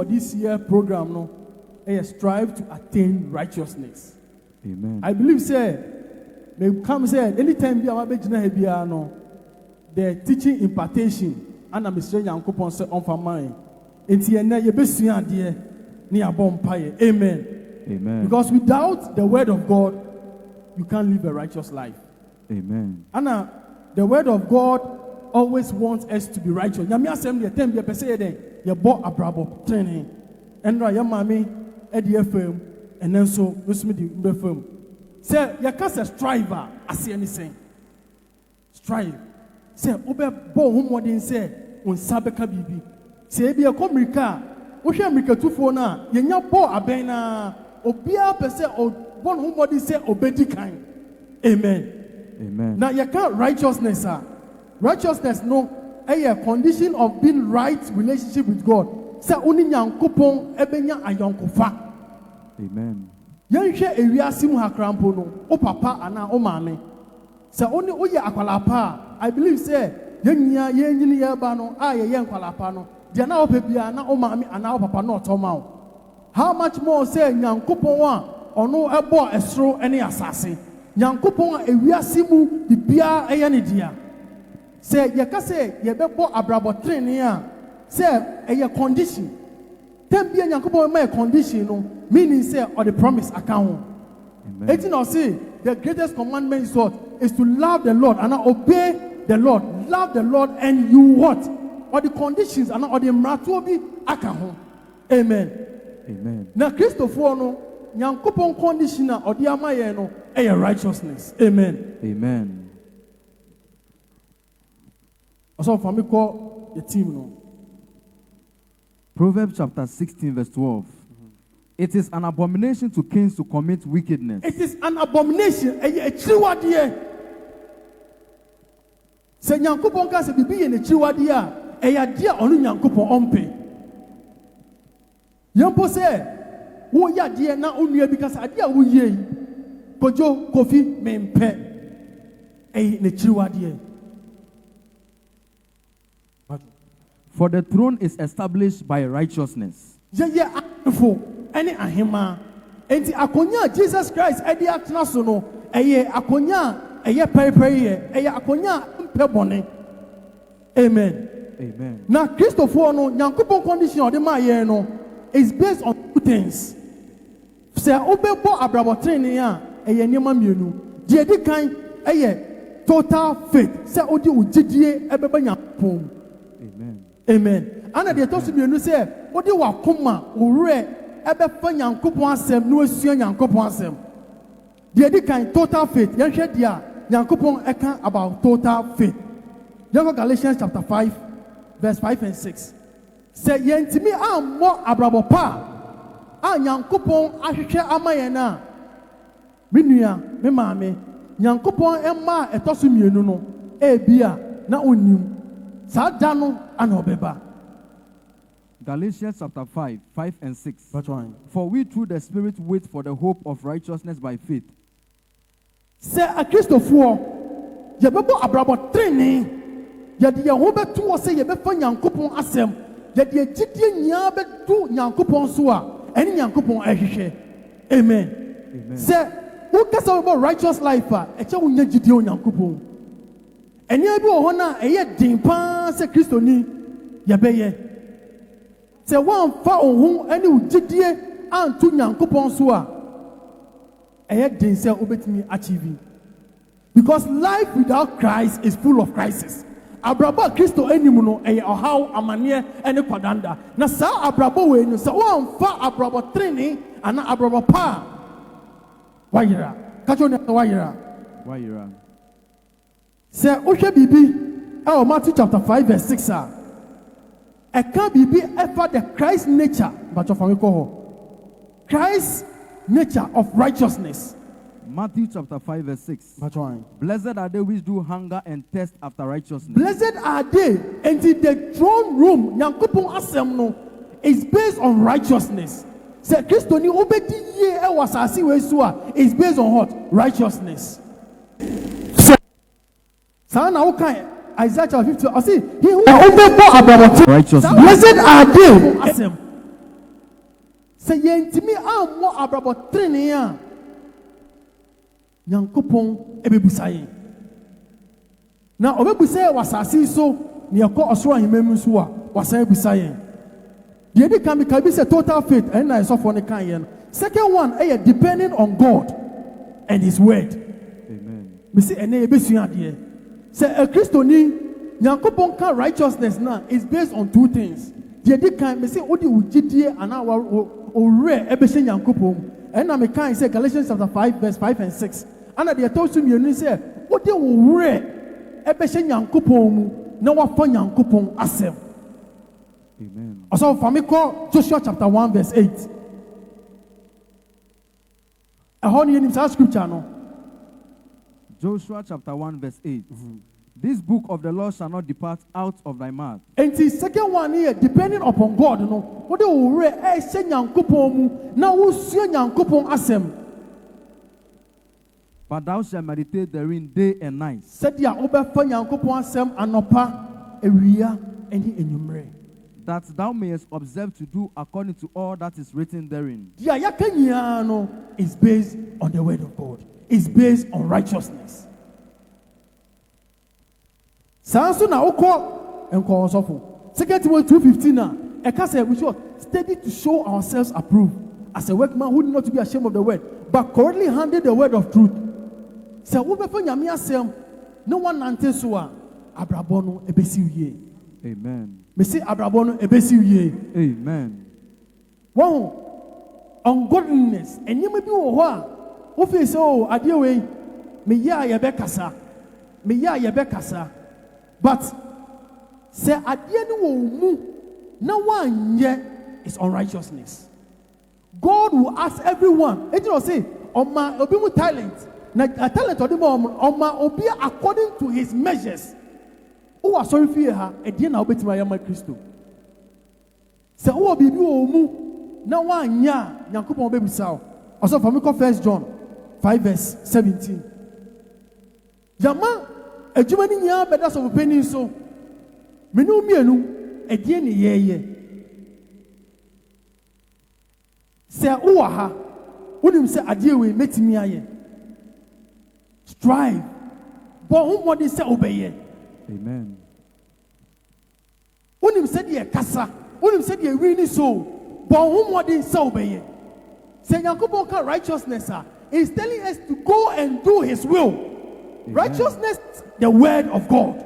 this year program no, strive to attain righteousness. Amen. I believe say may come say anytime be our bejina hebia no, the teaching impartation and I'm saying Yankopon say on for mine. Enti ene ye besua ade ni abom paye. Amen. Amen. Because without the word of God, you can't live a righteous life. Amen. And the word of God always wants us to be righteous. Nyame asem de tem be pese den ye bo abrabo training. Enra ye mami e de fam enen so wesumi di be fam. Say ye ka say striver ase anything. Strive. Say obe bo homodin say onsa beka bibi. Say bi e komirika wo hwe America tufo na ye nya bo aben na obia pese o bon homodin say obedi kan. Amen. Amen. Now you can't righteousness, sir. Righteousness no a condition of being right relationship with God. Say only Nyankopon ebenya ayonkofa. Amen. Yenhwe ewiase mu hakrampo no o papa ana o maame. Say only oye akwalapa. I believe say yenya yenyini yeba no a ye yenkwalapa no. Dia na o pebia na o maame ana o papa no otoma o. How much more say Nyankopon a ono ebo esro ene asase. Nyankopon ewiase mu bibia eyane dia. Say ye ka say ye bebo abrabotrene a say eye condition. Tembia Nyankopon ma condition no meaning say or the promise account. Amen. 18 or say the greatest commandment is to love the Lord and obey the Lord. Love the Lord and you what? Or the conditions and or the mratobi account. Amen. Amen. Now Christopher no Nyankopon conditioner or the amaye no a righteousness. Amen. Amen. Also for me call the team no. Proverbs chapter 16 verse 12. It is an abomination to kings to commit wickedness. It is an abomination. A chiwadie. Se Nyankopon ka se bibi ye ne chiwadie a ya dia onu Nyankopon ompe. Yampo se wo ya die na onua bi ka se ade a wo ye kojo kofi mempe ne chiwadie. For the throne is established by righteousness. Ye afo any ahema. Enti akonya Jesus Christ edi atena so no eye akonya eye periperi eye akonya mpebone. Amen. Amen. Now Christopher no Nyankopon condition of the maye no is based on two things. Say obebo abrabotrene a eye niam mienu. Die di kan eye total faith. Say odi ugidie ebeba Nyankopon. Amen. Amen. Ana de to so mienu say odi wakoma owure ebefa Nyankopon asem no asua Nyankopon asem. Die di kan total faith. Yen hwe dia Nyankopon eka about total faith. Young Galatians chapter 5 verse 5 and 6. Say yentimi ammo abrabopa a Nyankopon ahwehwe amaye na menua me maame Nyankopon emma etoso mienu no ebia na onim sa da no ana obeba. Galatians chapter 5 and 6. That's right. For we through the Spirit wait for the hope of righteousness by faith. Say a Christopher yebebo abrabotrene yede ye ho beto wo say yebefa Nyankopon asem yede gidie nya bedu Nyankopon so a eni Nyankopon ahwehwe. Amen. Amen. Say who cares about righteous life a eche wo nya gidie o Nyankopon eni abi wo ho na eye din pa say Kristoni yebeye. Say one fa ohun eni ugidie antu Nyankopon so a eye din say obetimi achieve. Because life without Christ is full of crisis. Abrabo Kristo enimu no eye ohaw amane ene kwadanda. Na sa abrabo we no sa won fa abrabo training ana abrabo pa. Wayira. Kacho ne wayira. Wayira. Se ohwe bibi Matthew chapter 5 verse 6 a. E ka bibi ever the Christ nature but of ho. Christ nature of righteousness. Matthew chapter 5 verse 6. That's right. Blessed are they which do hunger and thirst after righteousness. Blessed are they, and the throne room, Nyankopon asem no, is based on righteousness. Say Christo ni obedi ye e wasasi we so a is based on what? Righteousness. So now okay, Isaiah chapter 50. I see he who obey righteousness. Blessed are they. sɛ yɛntumi ammɔ abrabɔ trenee a Nyankopɔn ɛbɛbusa yɛn na ɔbɛbusa yɛn wɔ asase yi so na yɛkɔ ɔsoro ahemman mu nso a wasan abusa yɛn deɛ di kan meka bi sɛ total faith ɛne na ɛsɔfoɔ no kan yɛn no second one ɛyɛ depending on God and his word mesi ɛnɛ yɛbɛsua adeɛ sɛ akristoni Nyankopɔn ka righteousness na is based on two things deɛ di kan mesi wode wo gyidie anaa owurɛ ɛbɛhyɛ Nyankopɔn mu ɛna meka sɛ Galatians chapter 5 verse 5 and 6 ana deɛ ɛtɔ so mmienu sɛ wode wo wurɛ ɛbɛhyɛ Nyankopɔn mu na wafa Nyankopɔn asɛm Amen. ɔsɛ fa me kɔ Joshua chapter 1 verse 8 ɛhɔ ne yɛnim saa scripture no Joshua chapter 1 verse 8. This book of the law shall not depart out of thy mouth. And the second one here, depending upon God, no. What the word say Nyankopɔn mu, na wo sua Nyankopɔn asɛm. But thou shalt meditate therein day and night. Sɛdeɛ wobɛfa Nyankopɔn asɛm anɔpa, awia, ɛne anwummere. That thou mayest observe to do according to all that is written therein. Deɛ yɛaka nyinaa no is based on the word of God. It's based on righteousness. Saa nso na wokɔ nkɔ ɔsɔfo 2 Timothy 2:15 ɛka sɛ we should study to show ourselves approved as a workman who need not to be ashamed of the word but correctly handle the word of truth. Sɛ wobɛfa Nyame asɛm na woanante so a abrabɔ no ɛbɛsi yie. Amen. Mesi abrabɔ no ɛbɛsi yie. Amen. Wɔn ungodliness ɛnneɛma bi wɔ hɔ a wofii sɛ o adeɛ wei meyɛ a yɛbɛkasa but say adeɛ no wɔ mu na woanyɛ is unrighteousness. God will ask everyone ɛgyina ɔ sɛ ɔma obi mu talent na a talent ɔde ma ɔma obi according to his measures wowɔ asɔre fie ha ɛdeɛ na wobɛtumi ayɛ ma Kristo sɛ wowɔ biribi wɔ mu na woanyɛ a Nyankopɔn bɛbisa wo ɔsɛ fa me kɔ 1 John 5 verse 17 yama adwuma no nyinaa bɛda sɛ ɔpɛni so mene wo mmienu ɛdeɛ ne yɛyɛ sɛ wowɔ ha wonim sɛ adeɛ wei mɛtumi ayɛ strive bɔ ho mmɔden sɛ wobɛyɛ Amen. wonim sɛ deɛ kasa wonim sɛ deɛ wi ne so bɔ ho mmɔden sɛ wobɛyɛ sɛ Nyankopɔn ka righteousness a is telling us to go and do his will. Amen. Righteousness, the word of God.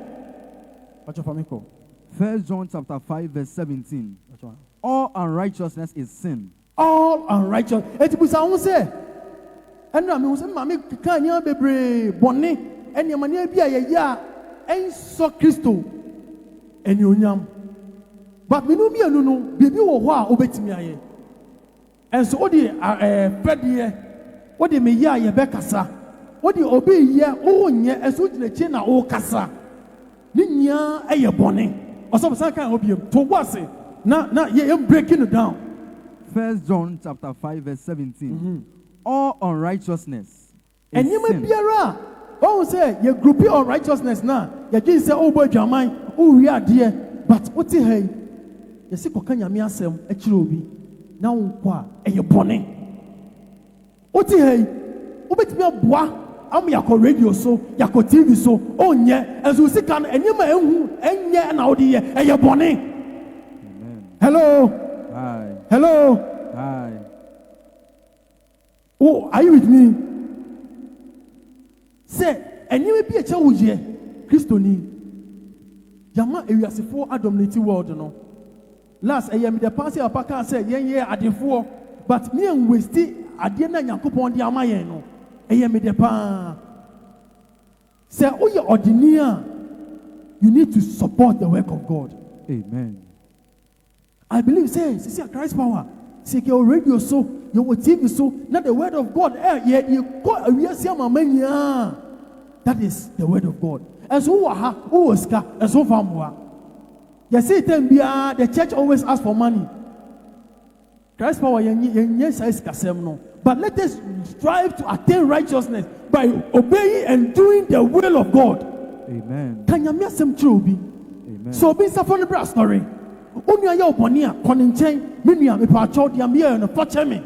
1 John chapter 5 verse 17. All unrighteousness is sin. All unrighteousness. Eti busa ho se. Enu ame ho se ma me ka nya bebre bone ene ma ne bi ayeye a enso Kristo eni onyam. But me no bi anu no bibi wo ho a obetimi aye. Enso odi fedie odi me ya ye be kasa. Odi obi ye wo nye enso gyinachi na wo kasa. Ni nya eye bone. Oso san kan obi to wase na ye breaking it down. 1 John chapter 5 verse 17. All unrighteousness is and you may sin. be a oh say you group on righteousness now. You just say oh boy Jamai, oh we are dear, but what hey you see kokanya mi asem echirobi na nkwa eye bone. What hey obetimi aboa am yakọ radio so yakọ TV so oh nye enso sika no enyema ehu enye na odi ye eye bone. Amen. Hello. Hi. Hello. Hi. Oh, are you with me? Say, and you may be a child here, Christoni. Yama ewiasefo adominate world no. Last I am the pastor apaka say yen adefo, but me and waste ade na Nyankopon de amaye no. Eyem de pa. Say oh you ordinary, you need to support the work of God. Amen. I believe say Christ power. Say your radio so, your TV so, not the word of God. That is the word of God. And so who was and so far. You see, the church always asks for money. Christ power, but let us strive to attain righteousness by obeying and doing the will of God. Amen. Can you make some true? Amen. So be suffering the story. Only a yo bonia, Coninchain, Minia, me pacho, the Amir, and a Flatchemi.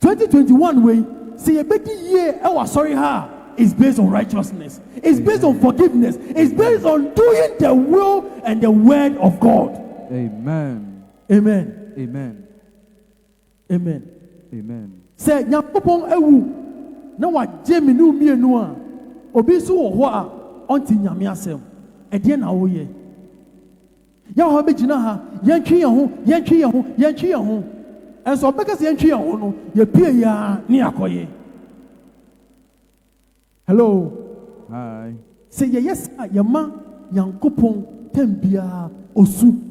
2021 way, see a better year, oh, sorry, ha. It's based on righteousness. It's based on forgiveness. It's based on doing the will and the word of God. Amen. Amen. Amen. Amen. Amen. Say, Yakupon ewu. Na wa jemi nu mienu a. Obi so wo ho a onti nyame asem. Ede na wo ye. Ya ho be gina ha, yentwe ye ho, yentwe ye ho, yentwe ye ho. Enso obeka se yentwe ye ho no, ye pie ya ni akoye. Hello. Hi. Say yes, yama Yankupon tembia osu.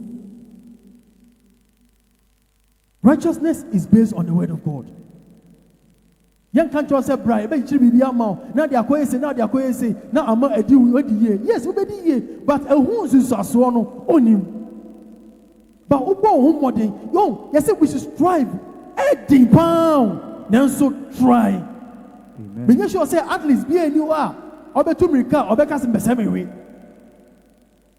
Righteousness is based on the word of God. Young can't say, Brian, but you be amount. Now they are going to say, now they are going to say, now I'm a deal. Yes, we be ye, but a wounds is a swan on him. But who more than young, yes, we should strive. 80 pounds, then so try. But you should say, at least be a new hour. Or be to Mika, or be casting the same way.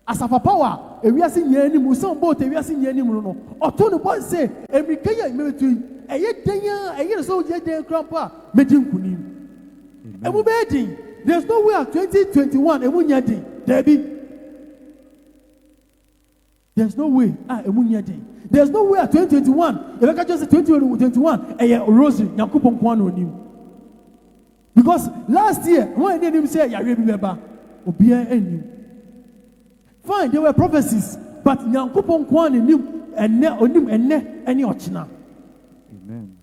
As a power, if we are seeing any Muslim boat, if we are seeing any Muno, or Tony Boy say, every Kaya military, a yet 10 years, a year so yet then grandpa, Medin Kunim. And we're betting, there's no way at 2021, and one yet, Debbie. There's no way, there's no way at 2021, if I can just say 2021, a year Rosary, Yakupon Kwan on you. Because last year, when they didn't say, Yareba, Obia and you. Fine, there were prophecies, but Yankupon Kwan in him and onim and any ochina. Amen.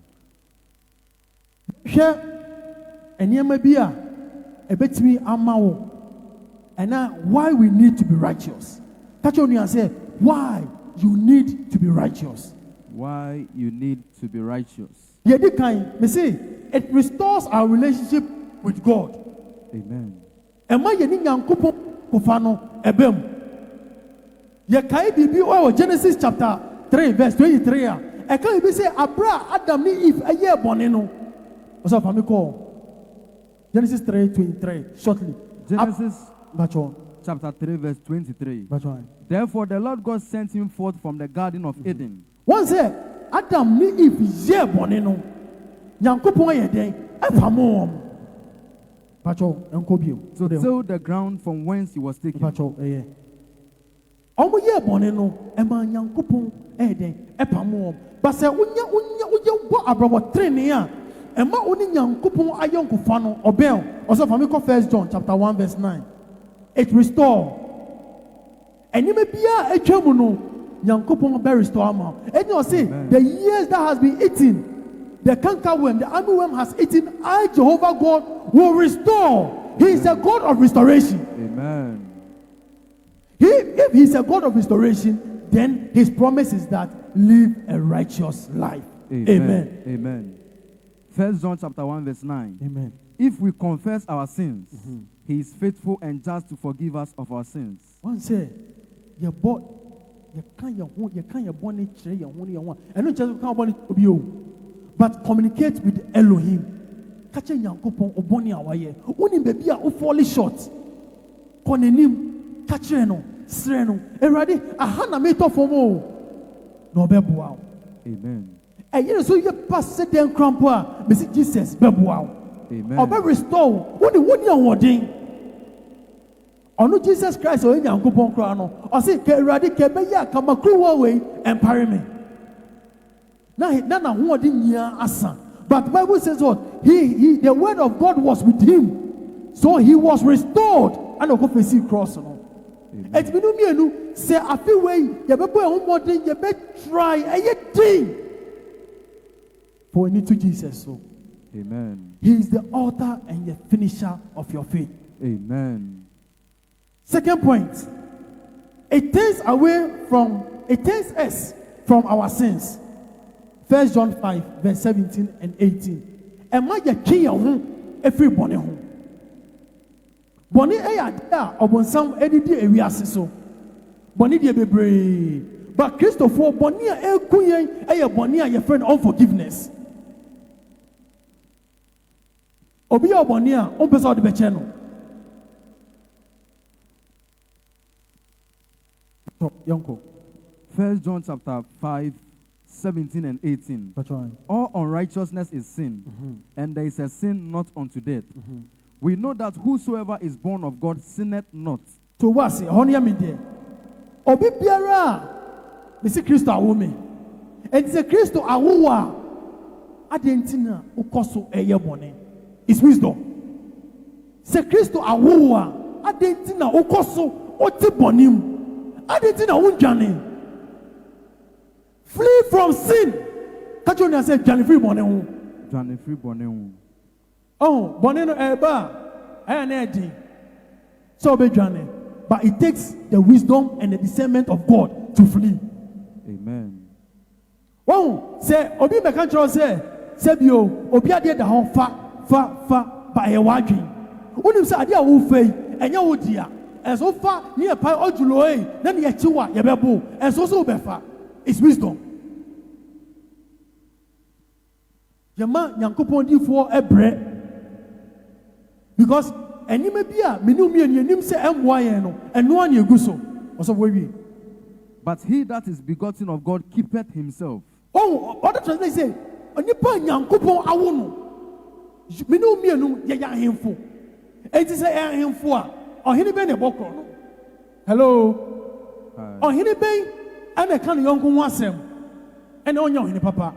Share and Yamabia, a bet me amao. And now, why we need to be righteous? Catch on you and say, why you need to be righteous. Why you need to be righteous. Yedi kind, me say, it restores our relationship with God. Amen. And my Yening Yankupon Kofano Ebem. Yekai bibi o Genesis chapter 3 verse 23 a can be say abra Adam ni Eve a year born no so for me call Genesis 3:23 shortly Genesis chapter 3 verse 23. Therefore the Lord God sent him forth from the garden of Eden. One say Adam ni Eve year born no Yankopon ye den e famo bacho enko bio so the ground from whence he was taken. Bacho Omo ye bone no e ma Nyankopon den e pamo but say unya bo abrabo trene a e ma oni Nyankopon ayonkofa no obel also for me call 1 John chapter 1 verse 9 it restore enime bia atwamu no Nyankopon be restore am and you see the years that has been eaten the cankerworm the armyworm has eaten I Jehovah God will restore. He is a God of restoration. Amen. If he's a God of restoration, then his promise is that live a righteous life. Amen. Amen. 1 John chapter 1 verse 9. Amen. If we confess our sins, he is faithful and just to forgive us of our sins. One say, you bought, you can't born it, you want, and not just can't born it to you, but communicate with Elohim. Catching Yankopon Oboni awaye. Uni baby a fall short. Konenim. Kacheno, Sreno, Eradi, Ahana meto for more. No bebuau. Amen. And you so you pass them crampoa, Mrs. Jesus, bebuau. Amen. Or be restore. What do you want? Or no Jesus Christ or any Yankopon Crano, or say, Keradi, Kebeya, Kamakru away and parry me. Now, none of what in ya asa. But the Bible says what? He, the word of God was with him. So he was restored. And I'll go for see cross. It's been me say I feel way you be more thing you be try anything for we need to Jesus so amen. He is the author and the finisher of your faith. Amen. Second point, it turns us from our sins. 1 John 5 verse 17 and 18. Am I every born home? Boni eyada obonsam edidi ewiase so boni de bebre but Christopher boni ekuyen eye boni a your friend unforgiveness obi o boni a on pesa de beche no So, Yonko. 1 John chapter 5, 17 and 18. That's right. All unrighteousness is sin, and there is a sin not unto death. We know that whosoever is born of God sinneth not. To what's it? Honey, I'm in there. Obi biara. Mr. Christo awome. And the Christo awowa. Adentina ukoso eye bone. It's wisdom. Se Christo awowa. Adentina ukoso oti bonim. Adentina unjane. Flee from sin. Kachonia say jane free bone. Jane free bone. Oh, bone no eba. Edi. So be jane. But it takes the wisdom and the discernment of God to flee. Amen. Wow, say obi me kan tro say bio obi ade da ho fa ba e wadwen. Unim say ade a wo fei enya wo dia. Enso fa ni e pa ojulo e na ne ye chiwa ye bebo. Enso so be fa. It's wisdom. Yama Nyankopon difo ebre. Because enime bia menu mi enim say emwa yen no eno an eguso. Oso we. But he that is begotten of God keepeth himself. Oh, other translation say, "Onipa Nyankopon awo no. Minu mienu ye ya hemfo. Enti say ya hemfo a, ohene be ne bokro no. Hello. Ohene be ana kan yonko ho asem. Ene onya ohene papa.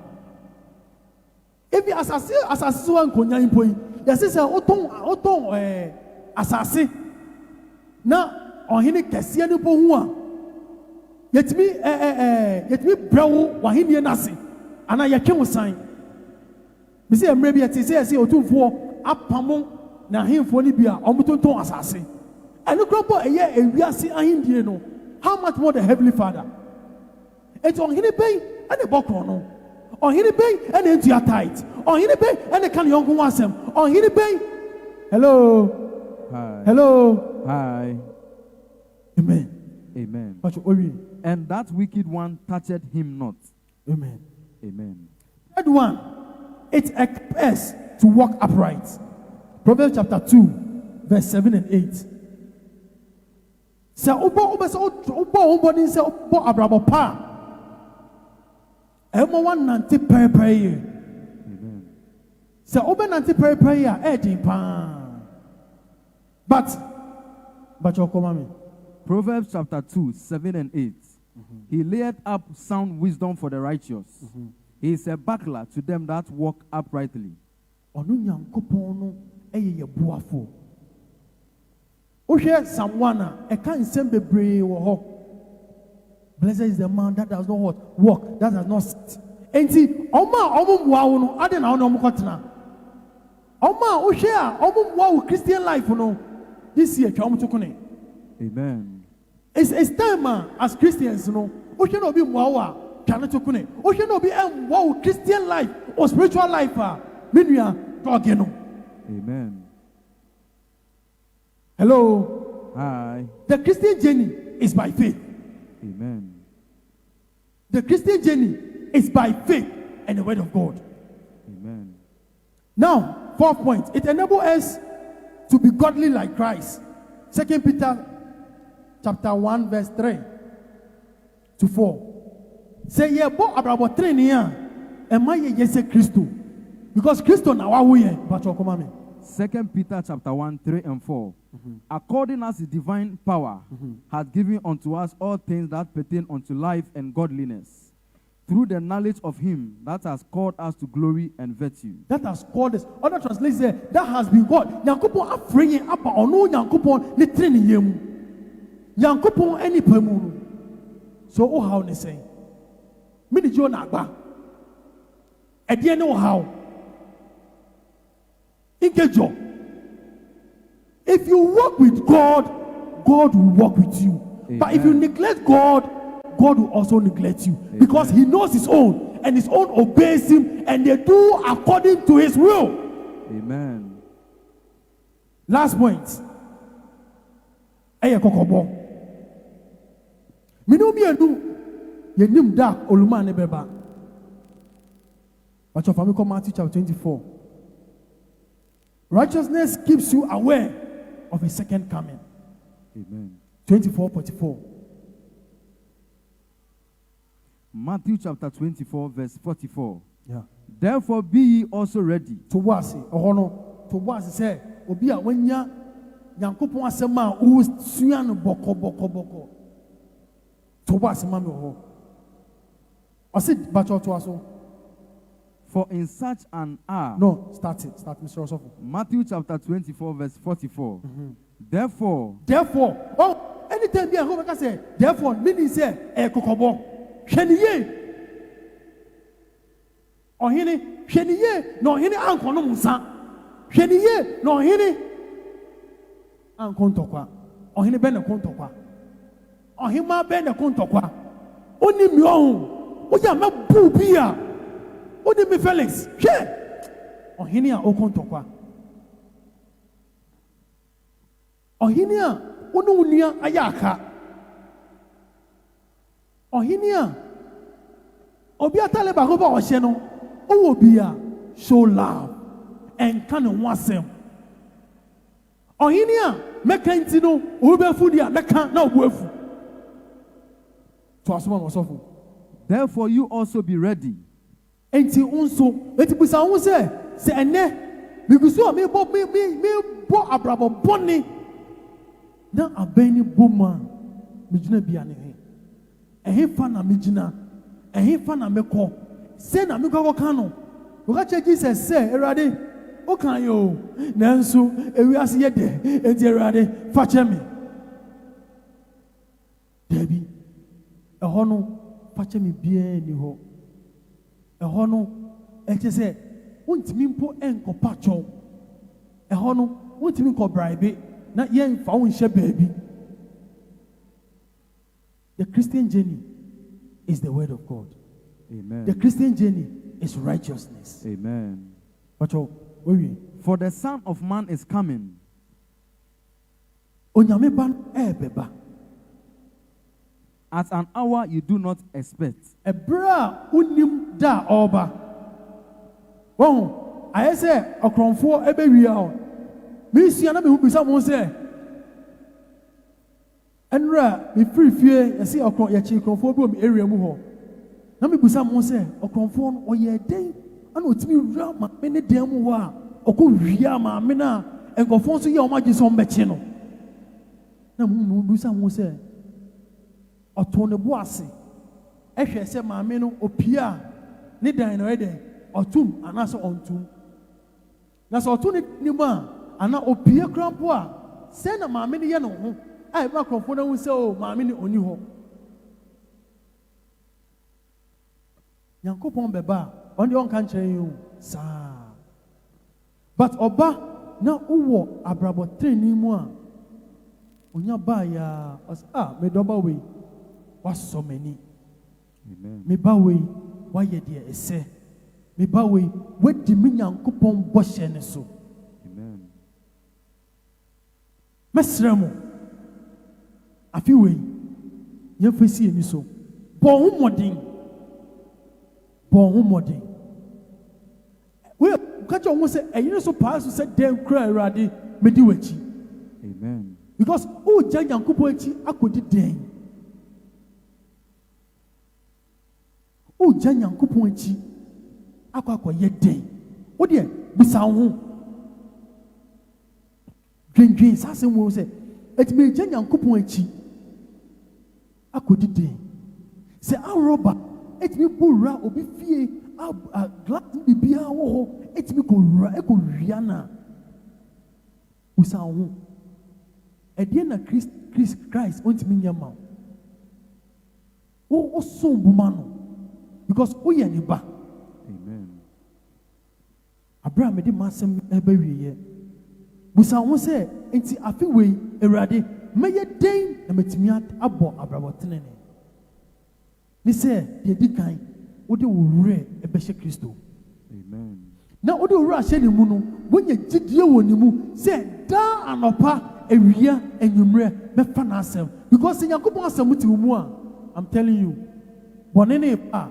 Ebi asase so ankonya impo yi. Yesi say oton asase. Na ohene kese ne bo hu a. Yetimi brewo wahindie nase ana yetwe wo san me say emre bi ati say otumfo apamo na hemfo ni bia omutonton asase enu kropo eye ewiase ahindie no how much more the heavenly father it on hini ben and the bokro no on hini ben and the entua tight on hini ben and the kan yonko wasem on hini ben hello Hi. Hello. Hi. Amen. Amen. Amen. And that wicked one touched him not. Amen. Amen. Third one, it equips us to walk upright. Proverbs chapter 2, verse 7 and 8. Say, Obo say, Obo abrabo pa. Emo one nanti pere. Amen. Say, Obo nanti pere, pa. But you come me. Proverbs chapter 2, 7 and 8. He laid up sound wisdom for the righteous. He is a buckler to them that walk uprightly. Onu nyankopon no eye ye boafo. O hwe someone e kan nsem bebre wo ho. Blessed is the man that does not walk, that does not sit. Enti omo mwa wo no ade na wo no kotena. Omo o hwe a omo mwa wo Christian life no this year twa omo tokone. Amen. It's time as Christians, you know. We should not be more than we should not be a Christian life or spiritual life. Amen. Hello. Hi. The Christian journey is by faith. Amen. The Christian journey is by faith and the word of God. Amen. Now, fourth point, it enables us to be godly like Christ. 2 Peter chapter 1 verse 3 to 4. Say ye bo abrabo 3 niya e ma ye yese Christo because Christo na wa wo ye but you come me. 2 Peter chapter 1, 3 and 4. According as his divine power has given unto us all things that pertain unto life and godliness, through the knowledge of him that has called us to glory and virtue. That has called us. Other translations say that has been God. Nyankopon afreye apa ono Nyankopon ne training yemu. Nyankopon eni pamu. So o how ne say? Me ni jo na agba. Ede ne o how. Inkejo. If you walk with God, God will walk with you. Amen. But if you neglect God, God will also neglect you. Amen. Because he knows his own and his own obeys him and they do according to his will. Amen. Last point. Eye kokobo. Minu mienu yenim da oluma ne beba. Watch your family come Matthew chapter 24. Righteousness keeps you aware of a second coming. Amen. 24:44. Matthew chapter 24, verse 44. Yeah. Therefore be ye also ready. To was say obi a wanya Nyankopon asem a wo sua no boko. To was ma me ho. I said bacho to aso. For in such an hour. No, start Mr. Osofo. Matthew chapter 24, verse 44. Therefore, oh, anytime you go back say, therefore, meaning say, kokobo. Hweniye. Ohini, hweniye, no hini anko no musa. Hweniye, no hini anko ntokwa. Ohini be ne kontokwa. Ohima be ne kontokwa. Oni mi ohun. Oya me bu bia. Oni mi Felix. Hwe. Ohini a okontokwa. Ohini a onu unia ayaka. Ohini a obi atale ba go ba ohye no owo bia show love and kan ho asem. Ohini a meka nti no obefu dia meka na obuafu. To asoma osofo. Therefore you also be ready. Enti unso eti busa ho se ene miguso me bo abrabo boni na abeni boma mijina bia ne he ehefa na mijina ehefa na meko se na meko kan no wo ka che Jesus say erade o kan yo nanso ewi ase ye de enti erade fa che me debi eho no fa che me bia ni ho eho no eche se untimi mpo enkopa cho eho no untimi nko bribe na yen fa won hye baby. The Christian journey is the word of God. Amen. The Christian journey is righteousness. Amen. For the Son of Man is coming. Onyame ban ebeba. At an hour you do not expect. Ebra unim da oba. Won, I say okronfo ebewia o. Me sia na me hu bisa mo say enra me free fie yesi okron ye chi okronfo bi o me area mu ho na me bisa mo say okronfo no oye den ana otimi wura ma me ne den mu ho a okowia ma me na enkofo so ye o ma gi so mbechi no na mu bisa mo say oton ne bo ase ehwe se ma me no opia ne dan no ede otum ana so ontum na so otum ni ma ana opie krampo a se na maame ne ye no ho ai ba krofo na hu se o maame ne oni ho Yankopon beba on the on kan kire you sa but oba na uwo abrabo treni mu a onya ba ya me doba we was so many. Amen. Me ba we wa ye de ese me ba we di me Yankopon bo hye ne so. Mesremo afiwe ye fesi eni so bon modin we catch on say eyin so pass so say dem kra erade medi wachi. Amen. Because o ja Yankopon achi akodi den o ja Yankopon achi akwakoye den o de bisa ho Dwen sase wo se etime je Nyankopon achi akodi den se aroba etime bura obi fie a glass bibia wo ho etime ko rura e ko wia na usa ho edie na Christ ontime nyama o so buma no because o ye ne ba. Amen. Abraham de masem eba wiye busa wo se enti afi wei erade meye den na metimi abo abrabotene ne ni se de dikan wo de wo wure ebehye Kristo. Amen. Na wo de wo wure ahye ne mu no wonya gidie wo ne mu se da anopa ewia enwumre mefa na asem because Yakobon asem ti wo mu a I'm telling you bonene pa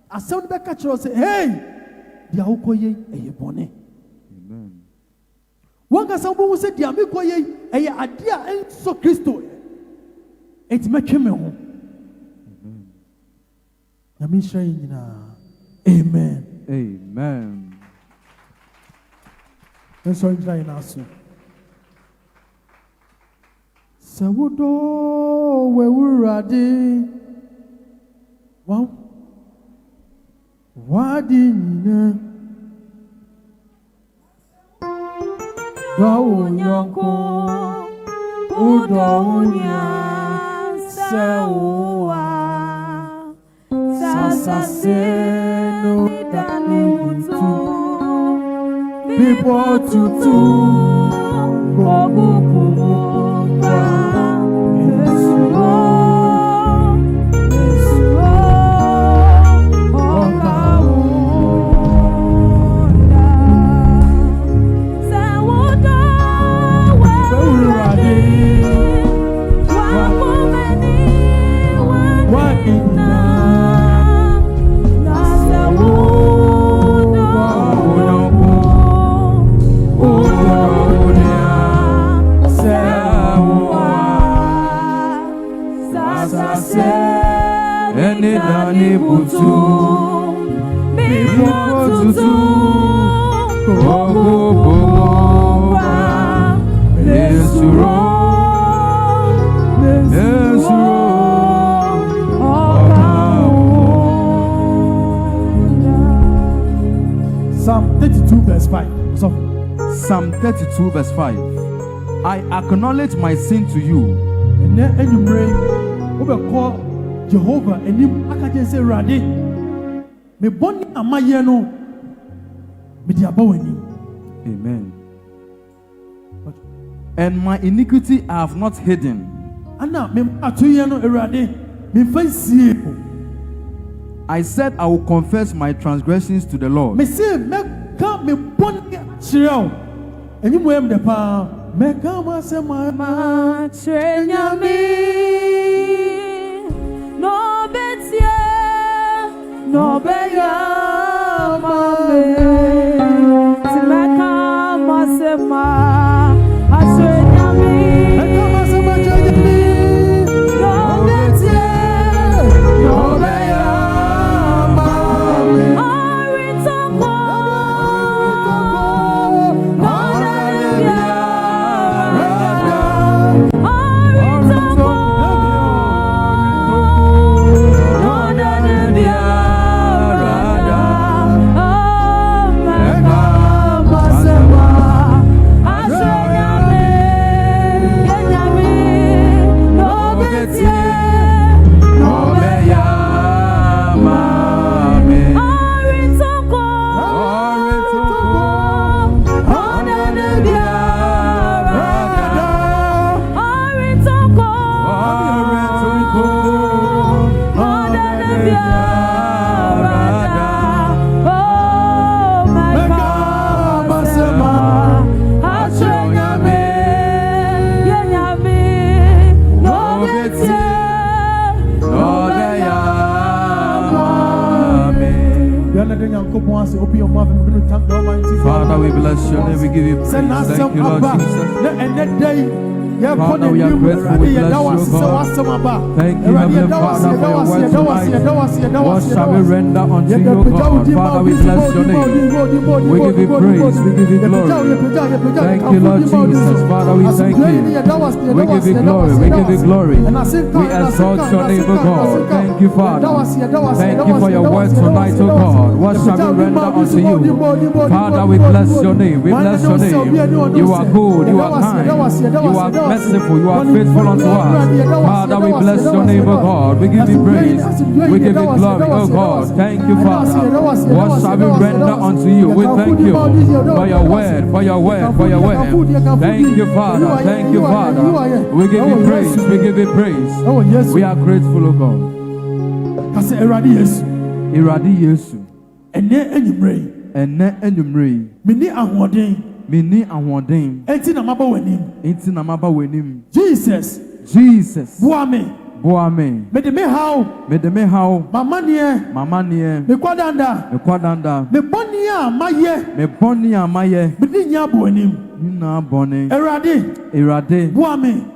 asem be ka kiro say hey dia wo koye eye bone. Wanga sabu se dia me koye eye ade a enso Kristo enti metwe me ho. Amen. Amen. Let's all try and ask you. Sawudo we wurade. Wow. Wadi nina. Dawo nyonko. Udo unya. Sewa. Sasaseno danibutu. People tutu. Gogukumumba. Psalm 32 verse 5. Psalm 32 verse 5. I acknowledge my sin to you. And then anyway, we call Jehovah and him akaje say Rade. Me boni amaye no me di abaweni. Amen. And my iniquity I have not hidden. Anna me atoye no Rade me fancy. I said I will confess my transgressions to the Lord. Me say me come me boni chireo. Enyi mo em de pa me come say my trenya me no betie no beya mame ti me come say ma trenya me come say my trenya me no betie no beya mame Open your mouth and we're going to thank the Almighty Father, we bless your name. We give you praise. Thank you, Lord Jesus. Father, we are grateful. We bless you, God. Thank you, Heavenly Father, for your word tonight. What shall we render unto you, God? Father, we bless your name. We give you praise. We give you glory. Thank you, Lord Jesus. Father, we thank you. We give you glory. We give you glory. We exalt your name, O God. Thank you, Father. Thank you for your word tonight, O God. What shall we render unto you? Father, we bless your name. We bless your name. You are good. You are kind. You are merciful. You are faithful unto us. Father, we bless your name, O God. We give you praise. We give you glory, O God. Thank you, Father. What shall we render unto you? We thank you for your word, for your word, for your word. Thank you, Father. Thank you, Father. We give you praise. We give you praise. We are grateful, O God. Iradi Yesu. Ene enyumre. Mini ahoden. Enti na maba wenim. Jesus. Boame. Mede me how. Mama nie. Me kwadanda. Me boni a maye. Mede nya bo wenim. Nina bone. Erade. Boame.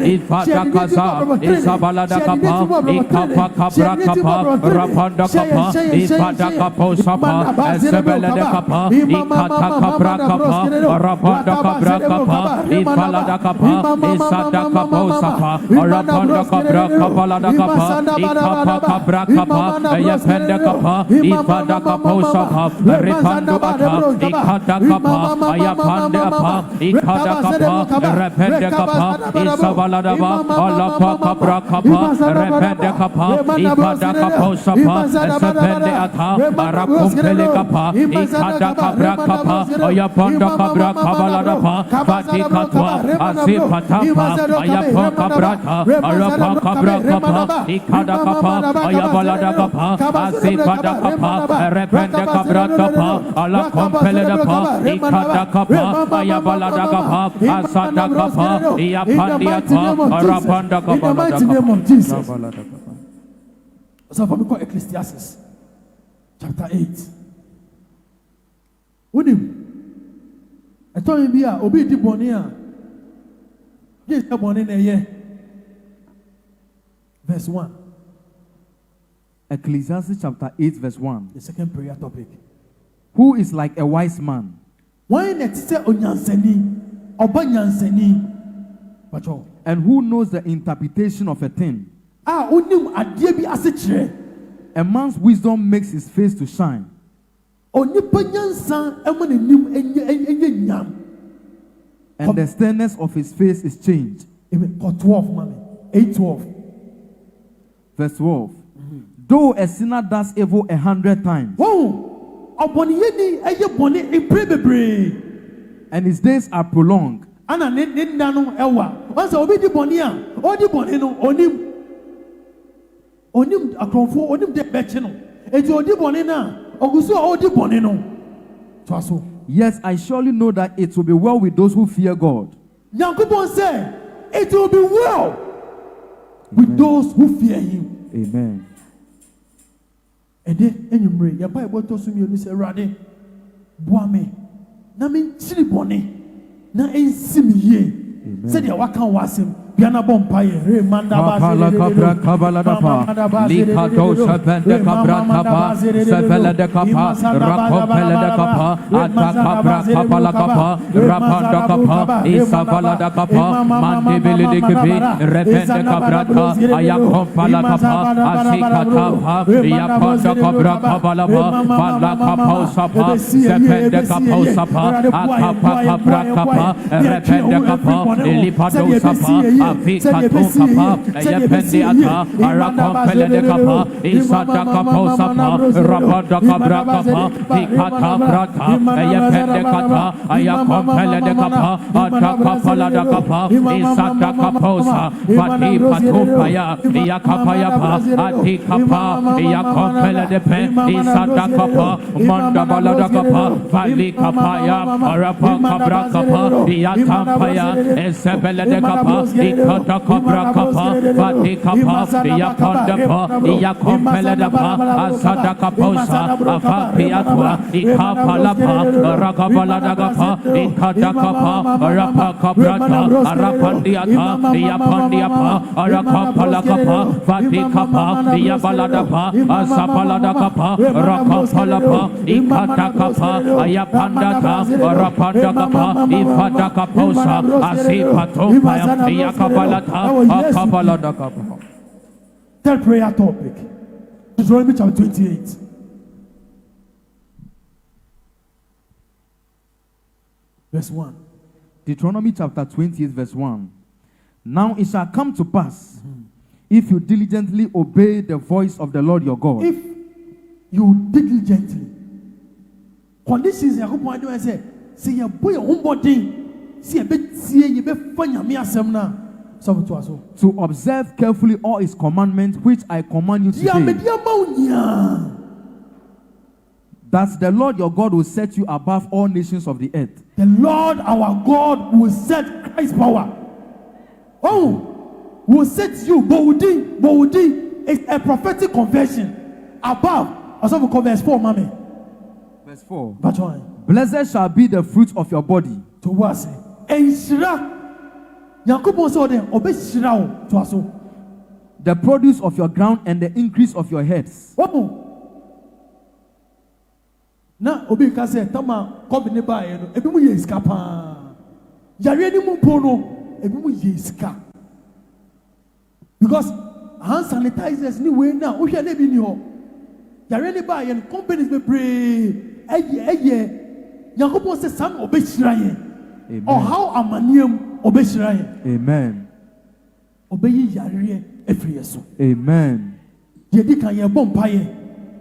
ifada kaza isabalada kapa ikapa kabra kapa rapanda kapa ifada kapo sapa esebelede kapa ikata kabra kapa rapanda kabra kapa ifalada kapa isada kapo sapa rapanda kabra kapa lada kapa ikapa kabra kapa yapende kapa ifada kapo sapa repando ata ikada kapa ayapande apa ikada kapa repende kapa isabalada ba alapa kabra kapa repende kapa ifada kapo sapa esebende ata arakumpele kapa ikada kabra kapa ayapanda kabra kabalada pa fatika twa asipata pa ayapa kabra ta alapa kabra kapa ikada kapa ayabalada kapa asipata kapa repende kabra kapa ala kompele pa ikada kapa ayabalada kapa asada kapa iyapandia twa arapanda kapa in the mighty name of Jesus. So for me call Ecclesiastes chapter 8. Unim eto yin bia obi di boni a yes the boni na ye verse 1. Ecclesiastes chapter 8 verse 1. The second prayer topic. Who is like a wise man? Why net say onyansani oba nyansani bacho And who knows the interpretation of a thing? Unim adie bi ase kire. A man's wisdom makes his face to shine. Onipa nyansa emo ne nim enye nyam. And the sternness of his face is changed. Amen. 12 mami. 8:12. Verse 12. Though a sinner does evil 100 times, Wow. Oboni yeni eye boni impre bebre. and his days are prolonged, Ana ne nanu ewa. Once obi di boni a, odi boni no onim akronfo onim de beche no. Eti odi boni na, oguso odi boni no. Twaso. yes, I surely know that it will be well with those who fear God. Yankopon say, it will be well with those who fear him. Amen. Ede enyumre ya Bible to sumi onu se rade boa me na me nchiri bone na ensimi ye se dia waka wasem biana bompa ye re manda Kapala kabra kabala dapa, likato sabende kabra kapa, sevele de kapa, rakopele de kapa, ata kabra kapala kapa, rapanda kapa, isavala da kapa, mandibili de kibi, repende kabra ka, ayakompala kapa, asikata pa, yapanda kabra kabala pa, bala kapa sapa, sepende kapa sapa, akapa kabra kapa, repende kapa, ilipado sapa, afikato kapa, ayapende ata, arakompele de kapa, isada kapa sapa, rapanda kabra kapa, ikata brata, ayapende kata, ayakompele de kapa, ata kapala da kapa, isada kaposa, vati patupaya, iyakapaya pa, ati kapa, iyakompele de pe, isada kapa, manda bala da kapa, vali kapaya, arapa kabra kapa, iyatampaya, esebele de kapa, ikata kabra kapa, vati kapa, iyapanda pa, iyakompele de pa, asada kaposa, afakiatwa, ikapala pa, rakabala da kapa, ikata kapa, arapa kabrata, arapandiata, iyapandiapa, arakapala kapa, vati kapa, iyabala da pa, asapala da kapa, rakapala pa, ikata kapa, ayapandata, arapanda kapa, ifada kaposa, asipatopaya, iyakabalata, akabala da kapa. Third prayer topic. Deuteronomy chapter 28. Verse 1. Deuteronomy chapter 28 verse 1. Now it shall come to pass, if you diligently obey the voice of the Lord your God. If you diligently. Conditions Yakupon do say, see your boy homebody, see a bit, see you be funny, me as some now. To observe carefully all his commandments which I command you today, that the Lord your God will set you above all nations of the earth. The Lord our God will set Christ's power. Oh, will set you, Bowdi is a prophetic conversion above. Also, verse 4, mommy. Verse 4. Blessed shall be the fruit of your body. To was and Shira. The produce of your ground and the increase of your heads. Na obi ka say tama company buy no ebi mu ye iska pa yare ni mu po no ebi mu ye iska because hand sanitizers ni we na o hwe na bi ni ho yare ni buy no companies be pray eye Yakobon say sam obeshira ye or how amaniem obeshira ye. Amen. Obeyi yare efri yeso. Amen. Ye di kan ye bom pa ye.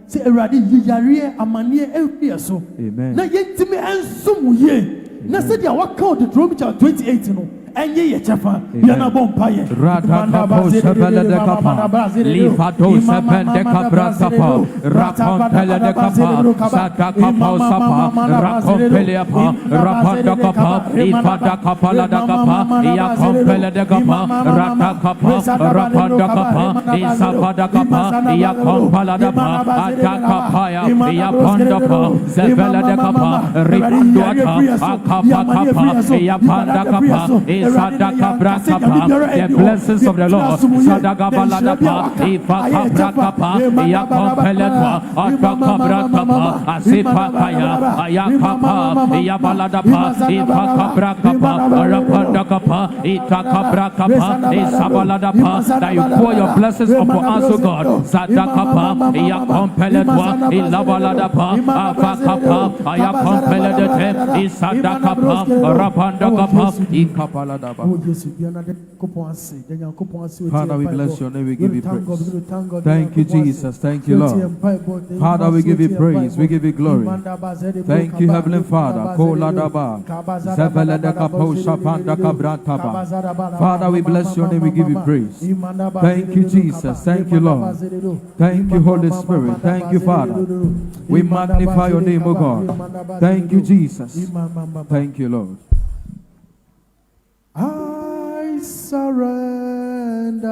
Say erade yiyare amane ehwe so na yentimi ensum ye na se dia waka o Deuteronomy chapter 28 no enye ye chefa yana bompa ye rata kapo sebele de kapa lifato sepende kabra kapa rakompele de kapa sata kapa sapa rakompele apa rapanda kapa ifada kapa la da kapa yakompele de kapa rata kapa rapanda kapa isafada kapa yakompala da pa Akapaya, Yapanda, Zevela de Kapa, Ripanduata, Akapa Kapa, Yapanda Kapa, Isada Kabra Kapa, the blessings of the Lord, Sadagabaladapa, Ifa Kabra Kapa, Yakompeleta, Akabra Kapa, Asipa Kaya, Ayakapa, Yabaladapa, Ifa Kabra Kapa, Rapanda Kapa, Ita Kabra Kapa, Isabaladapa, that you pour your blessings upon us, O God, Sadakapa, Yakompeleta. Ilabaladapa, Avakapa, Ayakompelete, Isadakapa, Rapandakapa, Ikapaladapa. Father, we bless your name, we give you praise. Thank you, Jesus. Thank you, Lord. Father, we give you praise, we give you glory. Thank you, Heavenly Father. Koladaba, Zeveledakapo, Shapandakabrataba. Father, we bless your name, we give you praise. Thank you, Jesus. Thank you, Lord. Thank you, Holy Spirit. Thank you, Father. We magnify your name, O God. Thank you, Jesus. Thank you, Lord. I surrender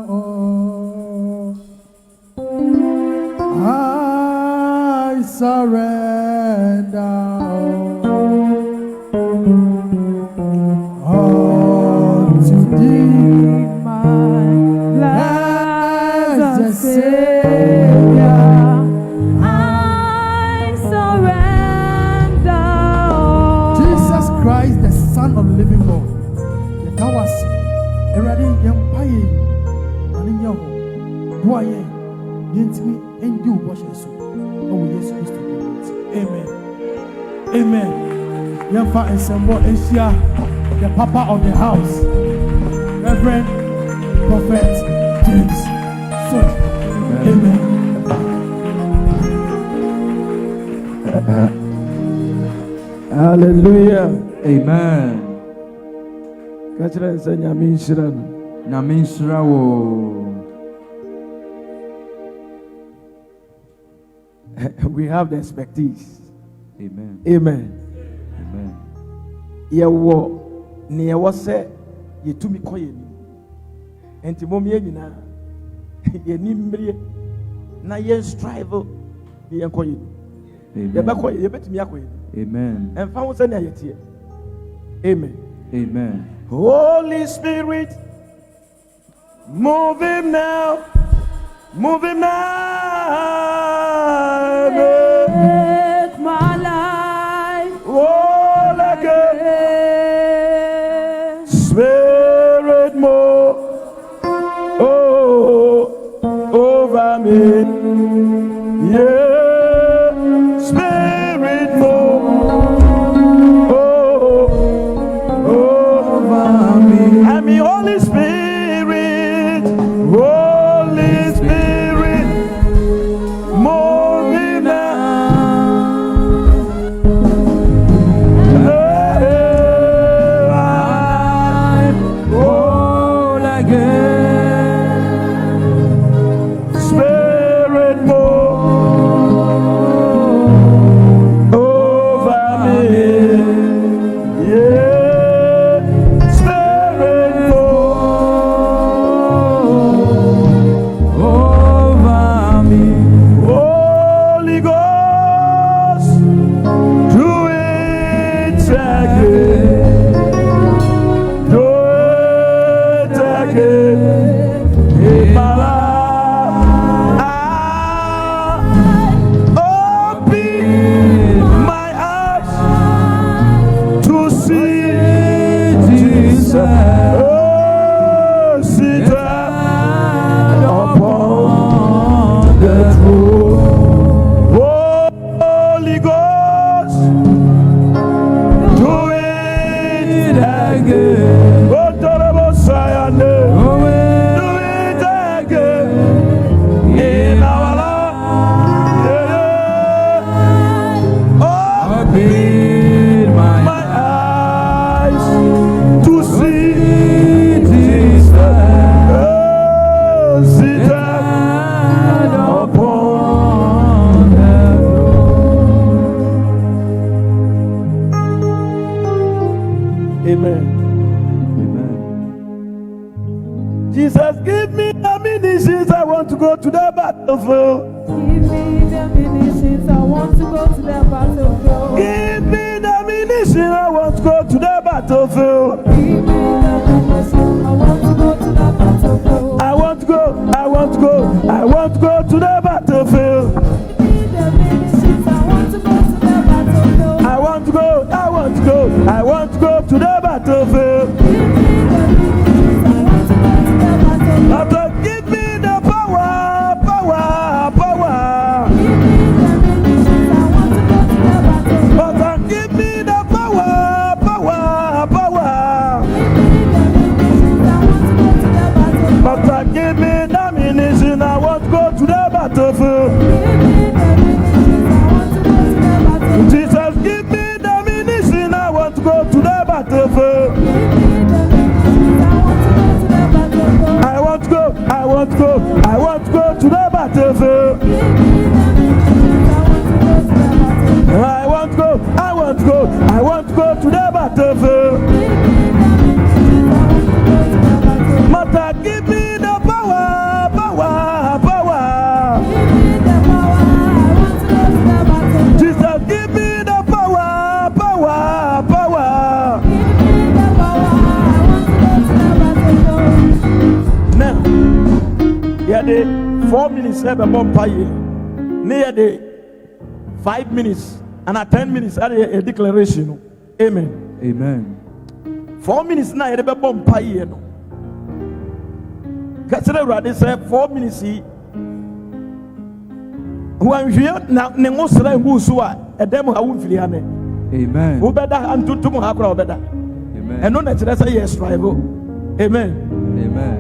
all. I surrender all to thee, my blessed Savior. Christ, the Son of the living God. The Tawas, Eradi Yampaye, Aninyaho, Boye, Yentimi, and do wash and so. Oh, yes, Christ. Amen. Amen. Yamfa and Sambo Asia, the Papa of the house, Reverend Prophet James. So, amen. Hallelujah. Amen. Kachira nsa nyame nhyira no. Nyame nhyira wo. We have the expertise. Amen. Amen. Amen. Yewo ne yewo se yetumi koye ni. Enti mom ye nyina ye nimre na ye strive ye koye. Ye ba koye ye betumi akoye. Amen. And found send here. Amen. Amen. Holy Spirit, move him now. Move him now. Make my life all again. Spirit more. Oh, over me. Yeah. Holy Spirit, oh. go to the battlefield. Give me the munitions, I want to go to the battlefield. Give me the ammunition, I want to go to the battlefield. Give me the munitions, I want to go to the battlefield. I want to go to the battlefield. Give me the munitions, I want to go to the battlefield. I want to go to the battlefield. Give me the munitions, I want to go to the battlefield. After, give me the power. Give me the munitions, I want to go to the battlefield. After, give me the power. Give me the munitions, I want to go to the battlefield. Jesus, give me the ammunition, I want to go to the battlefield. I want to go to the battlefield. I want to go to the battlefield. Mother, give me the power. Jesus, give me the power. Now, yeah, the 4 minutes have a bomb pie. Near the 5 minutes and at 10 minutes at a declaration. Amen. Amen. 4 minutes now, a bomb pie. Consider what they said 4 minutes. When you now, Nemosra and Wusua, a demo, I won't feel it. Amen. Who better and to Mohakra better. Amen. And no, that's a yes, rival. Amen. Amen.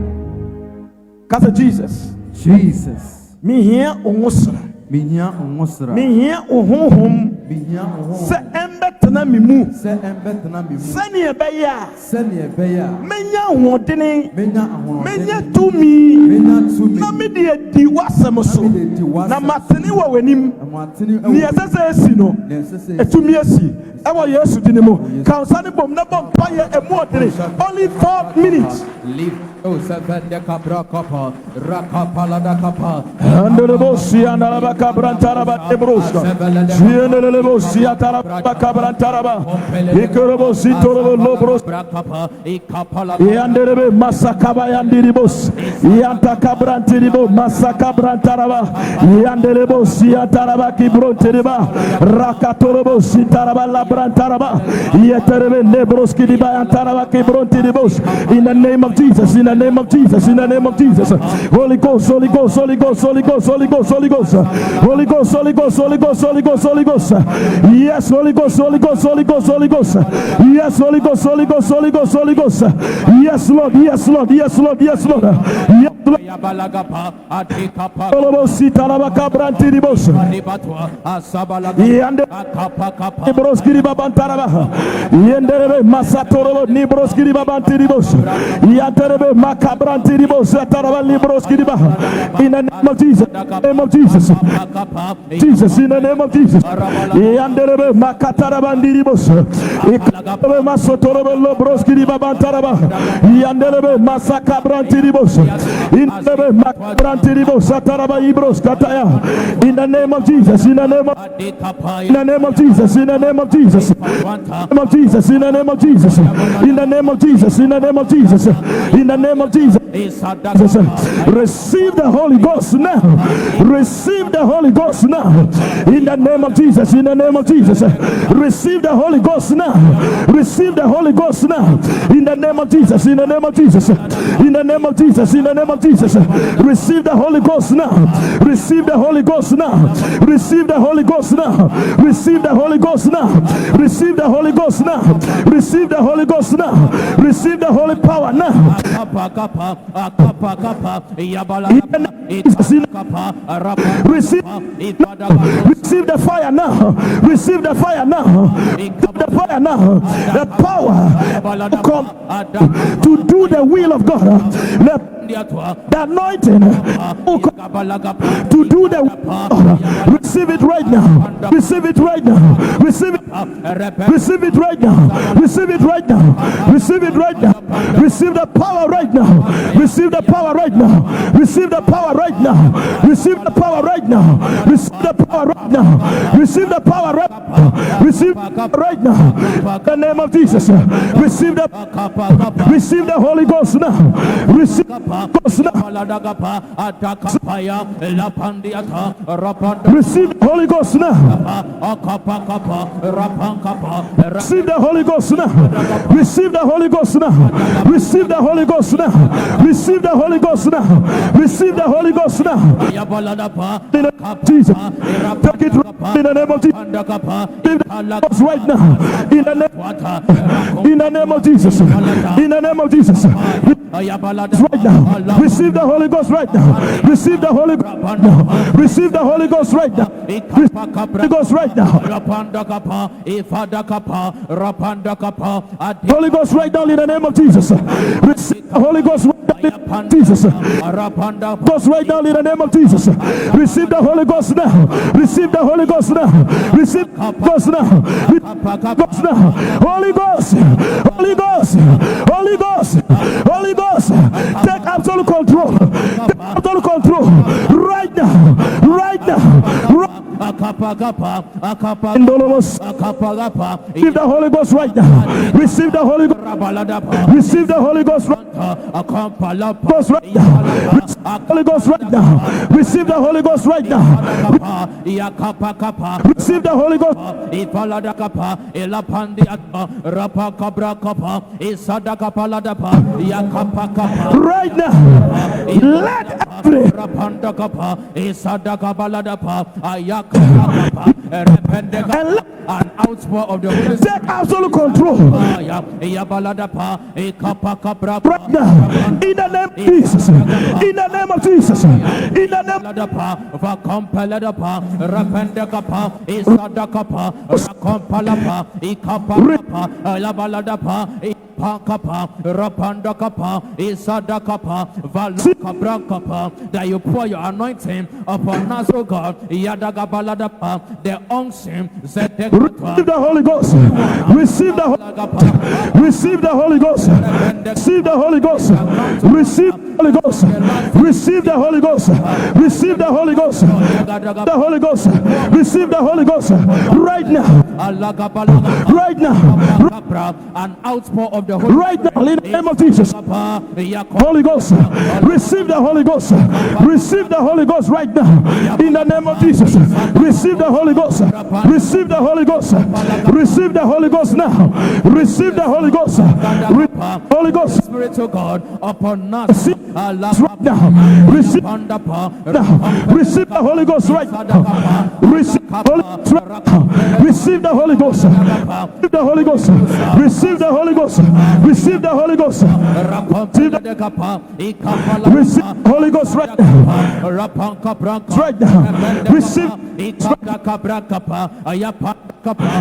Because Jesus. Jesus. Me here, Omosra. Minya ongosra. Me here, Ohom. Minya ohom. Se embetana mimu. Se embetna bimu. Sani ebeya. Sani ebeya. Menya wodene. Menya ahon. Menya tumi. Menya tumi. Na me de di wasem so. Na matene wa wanim. Ni esese esi no. Etumi esi. Ewo Yesu dinimo. Kansani bom na bom paye emu odene. Only 4 minutes. Live. Oh, seven de cabra capa. Rakapala da capa. Andorebosi andalaba kabrantaraba ebroska. Zienelebosi ataraba kabrantaraba. Ikorebosi torobo lobros. Yanderebe masakaba yandiribos. Yanta kabrantiribos masakabrantaraba. Yandelebosi ataraba kibronteriba. Rakatorebosi taraba labrantaraba. Yeterebe nebroski diba yantaraba kibrontiribos. In the name of Jesus, in the name of Jesus, in the name of Jesus. Holy Ghost, Holy Ghost, Holy Ghost, Holy Ghost, Holy Ghost, Holy Ghost, Holy Ghost, Holy Ghost, Holy Ghost, Holy Ghost, Holy Ghost. Yes, Holy Ghost, Holy Ghost, Holy Ghost, Holy Ghost. Yes, Holy Ghost, Holy Ghost, Holy Ghost, Holy Ghost. Yes, Lord, yes, Lord, yes, Lord, yes, Lord. Yes, Lord. In the name of Jesus, name of Jesus, Jesus, in the name of Jesus. Yanderebe makatarabandiribosh. Ikarebe masotorobe lobroskiri babantaraba. Yanderebe masakabrantiribos. Inderebe makabrantiribos sataraba ibros kataya. In the name of Jesus, in the name of Jesus, in the name of Jesus, in the name of Jesus, in the name of Jesus, in the name of Jesus, in the name of Jesus, in the name of Jesus. Receive the Holy Ghost now. Receive the Holy Ghost now. In the name of Jesus. In the name of Jesus. Receive the Holy Ghost now. Receive the Holy Ghost now. In the name of Jesus. In the name of Jesus. In the name of Jesus. In the name of Jesus. Receive the Holy Ghost now. Receive the Holy Ghost now. Receive the Holy Ghost now. Receive the Holy Ghost now. Receive the Holy Ghost now. Receive the Holy Ghost now. Receive the Holy power now. Receive the fire now. Receive the fire now. The fire now. The power to come to do the will of God. The The anointing to do the work. Receive it right now. Receive it right now. Receive it. Receive it right now. Receive it right now. Receive it right now. Receive the power right now. Receive the power right now. Receive the power right now. Receive the power right now. Receive the power right now. Receive the power right now. Receive right now. In the name of Jesus. Receive the Holy Ghost now. Receive the Holy Ghost now. Receive the Holy Ghost now. Receive the Holy Ghost now. Receive the Holy Ghost now. Receive the Holy Ghost now. Receive the Holy Ghost now. Receive the Holy Ghost now. In the name of Jesus. Take it right in the name of Jesus. Right now. In the name of Jesus. In the name of Jesus. Right now. Receive the Holy Ghost right now. Receive the Holy Ghost right now. Receive the Holy Ghost right now. Receive the Holy Ghost right now. Holy Ghost right now in the name of Jesus. Receive the Holy Ghost right now in the name of Jesus. Ghost right now in the name of Jesus. Receive the Holy Ghost now. Receive the Holy Ghost now. Receive the Ghost now. Ghost now. Holy Ghost. Holy Ghost. Holy Ghost. Holy Ghost. Take absolute control. Take absolute control. Right now. Right now. Receive the Holy Ghost right now. Receive the Holy Ghost. Receive the Holy Ghost right now. Holy Ghost right now. Receive the Holy Ghost right now. Receive the Holy Ghost. Right now. Let every an outpour of the Holy Spirit. Take absolute control. Right now, in the name of Jesus. In the name of Jesus. In the name that you pour your anointing upon us, oh God. The unction. Receive the Holy Ghost. Receive the Holy Ghost. Receive the Holy Ghost. Receive the Holy Ghost. Receive the Holy Ghost. Receive the Holy Ghost. Receive the Holy Ghost. The Holy Ghost. Receive the Holy Ghost. Right now. Right now. An outpour of the Holy Right now, in the name of Jesus. Holy Ghost. Receive the Holy Ghost. Receive the Holy Ghost right now. In the name of Jesus. Receive the Holy Ghost. Receive the Holy Ghost. Receive the Holy Ghost now. Receive the Holy Ghost. Holy Ghost. Spirit of God upon us. Right now. Receive now. Receive the Holy Ghost right now. Receive the Holy Ghost right now. Receive the Holy Ghost. Receive the Holy Ghost. Receive the Holy Ghost. Receive the Holy Ghost. Receive the Holy Ghost right now. Right now.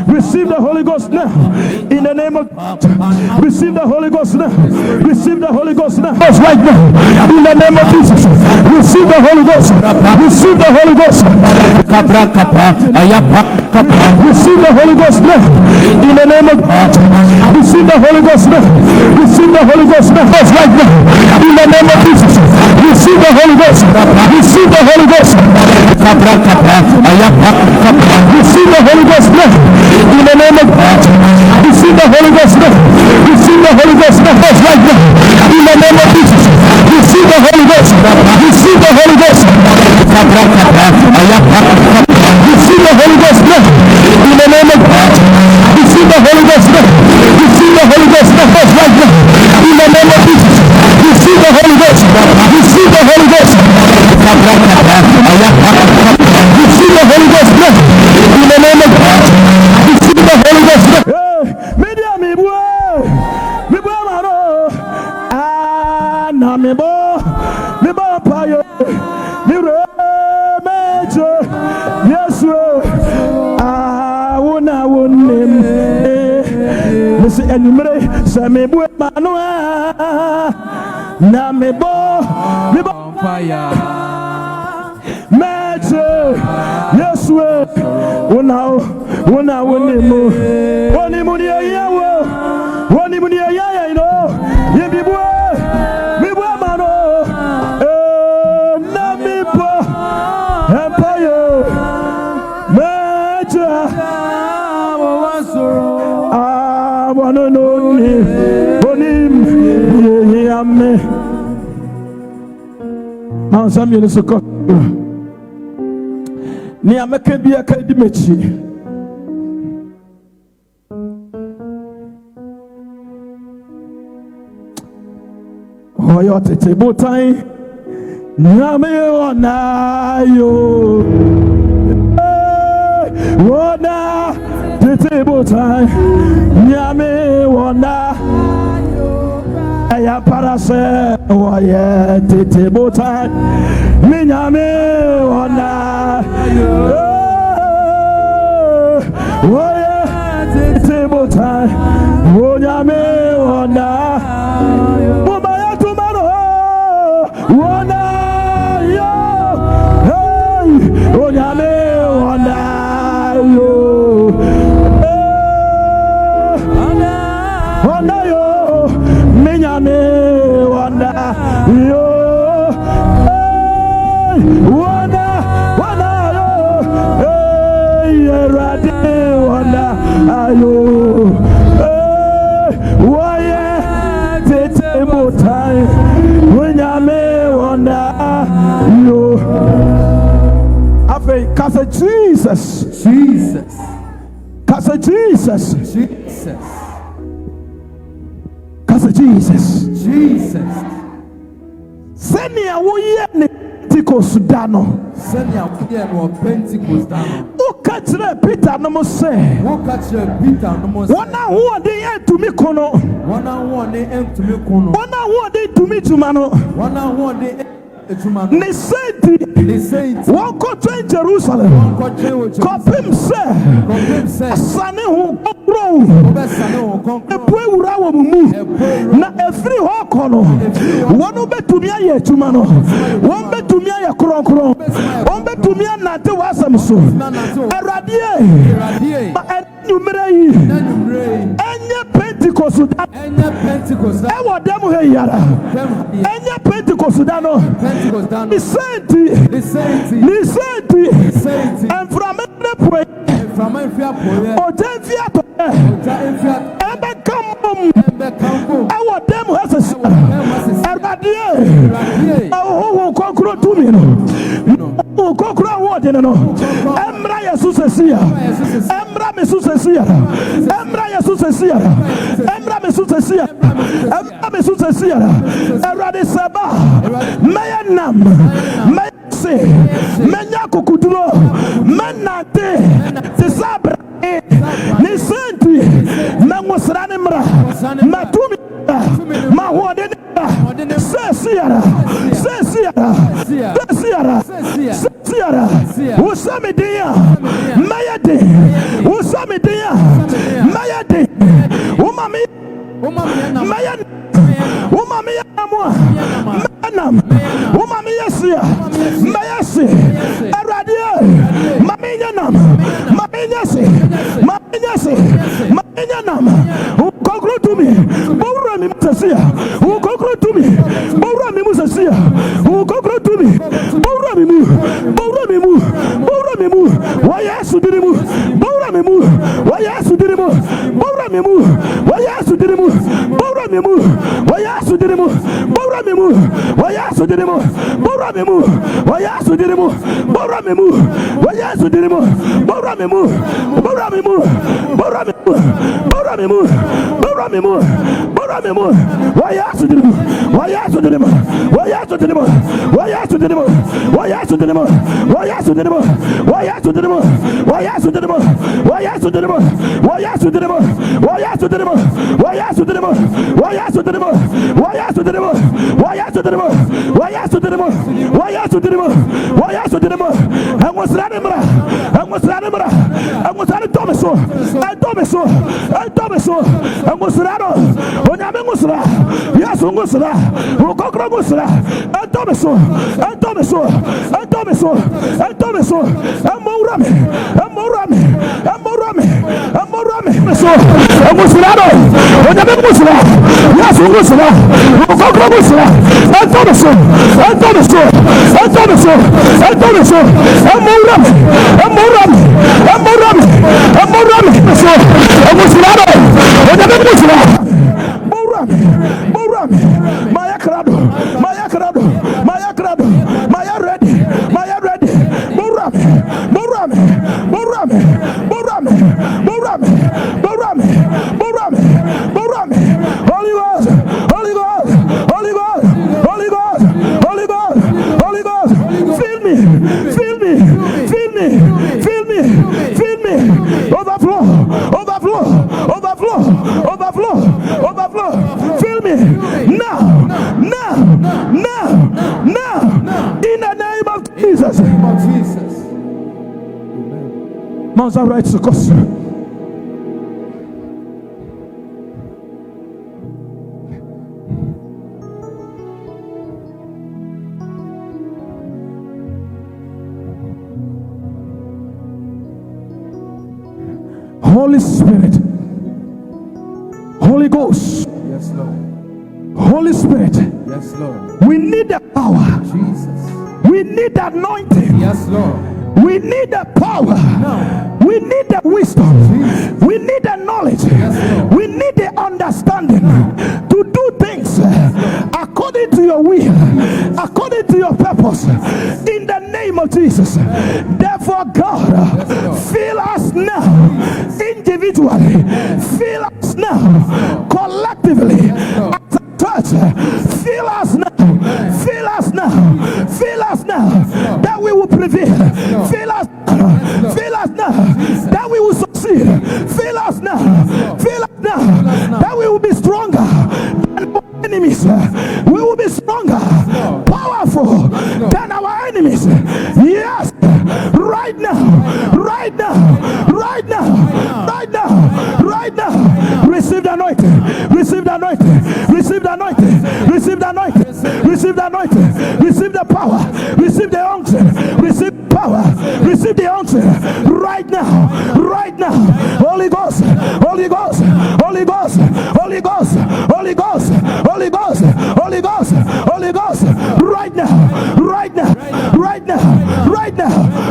Receive the Holy Ghost now. In the name of receive the Holy Ghost now. Receive the Holy Ghost now. Right now. In the name of Jesus. Receive the Holy Ghost. Receive the Holy Ghost. Receive the Holy Ghost now. In the name of receive the Holy Ghost now. Receive the Holy Ghost now. Right now. In the name of Jesus. Receive the Holy Ghost. Receive the Holy Ghost. Receive the Holy Ghost now. In the name of receive the Holy Ghost now. Receive the Holy Ghost now. Right now. In the name of Jesus. Receive the Holy Ghost. Receive the Holy Ghost. Receive the Holy Ghost now. In the name of receive the Holy Ghost now. Receive the Holy Ghost now. Right now. In the name of Jesus. Receive the Holy Ghost. Receive the Holy Ghost. Receive the Holy Ghost now. In the name of receive the Holy Ghost now. Media me boy. Me boy mano. Ah na me boy. Me boy payo. Me re mejo. Yes ah wona wonem. Me se enumere se me boy mano. na me bo fire. Meche Yeswe una wonimu ni yawo wonimu ni yaya ino yebibwe mibwe mano na mipo empire meche wanononi onim yame ansam yesuko ni ameka bi aka di mechi oyo tete botai nyame ona yo wona tete botai nyame wona aya parase oye tete botai nyame wona oye tete botai nyame wona mumaya tumano wona yo hey nyame wona yo wona yo nyame wona yo wona yo rade wona ayo woye tete motai nyame wona yo afi kasa Jesus kasa Jesus kasa Jesus senia woye ne Pentecost dano Senia woye no Pentecost dano o katre Peter no mo se wana ho de entumi kono wana ho de entumi tumano wana ho de ne senti won ko to Jerusalem kopim se asane ho kokro epu ewura wo mu na efiri ho kono wonu betumi aye tuma no won betumi aye kronkron won betumi anate wasam so erade ba enumere yi enye Pentecost ewo dem he yara enye Pentecost da no the saint and from the point Odenfia to ebe kamum ewo dem has erade oh kokro tumi no kokro word no emra Jesus esia emra Jesus esia emra Jesus esia emra Jesus esia emra Jesus esia erade saba meyanam meyase menya kokuduro menate tisabra ni senti mangosrane mra matumi mahode sesiara usamidia mayade usamidia mayade umami mayade umami amwa manam umami yasia mayasi aradia maminyanam maminyasi maminyanam ukokro tumi bawra mi musasia ukokro tumi bawra mi musasia ukokro tumi bawra mi mu wayasu dirimu bawra mi mu wayasu dirimu bawra mi mu wayasu dirimu bawra mi mu wayasu dirimu bawra mi mu wayasu dirimu bawra mi mu wayasu dirimu bawra mi mu wayasu dirimu bawra mi mu bawra mi mu bawra mi mu bawra mi mu bawra mi mu bawra mi mu wayasu dirimu wayasu dirimu wayasu dirimu wayasu dirimu wayasu dirimu wayasu dirimu wayasu dirimu wayasu dirimu wayasu dirimu wayasu dirimu wayasu dirimu wayasu dirimu wayasu dirimu wayasu dirimu wayasu dirimu wayasu dirimu wayasu dirimu wayasu dirimu angosrane mra angosrane to so. Musrado, Onyame Musra, yes, Musra, Ukokro Musra, Antomeso, Amorame, Musrado, Onyame Musra, yes, Musra, Ukokro Musra, Antomeso, Amorame, Musrado, Onyame Musra. Morame, Maya Crado, Maya ready, Morame, Holy Ghost, fill me, overflow, fill me, now, in the name of Jesus. Mount right to cost. Holy Spirit, Holy Ghost, Yes, Lord. Holy Spirit, Yes, Lord. we need the power, Jesus. we need the anointing, Yes, Lord. we need the power, we need the wisdom, we need the knowledge, we need the understanding to do things according to your will, according to your purpose, in the name of Jesus. Therefore, God, fill us now individually, fill us now collectively as a church, fill us now that we will prevail, fill us now that we will succeed, fill us now that we will be stronger than our enemies, we will be stronger, powerful than our enemies. Yes, right now, receive the anointing, receive the power, receive the unction, receive power, receive the unction right now, Holy Ghost,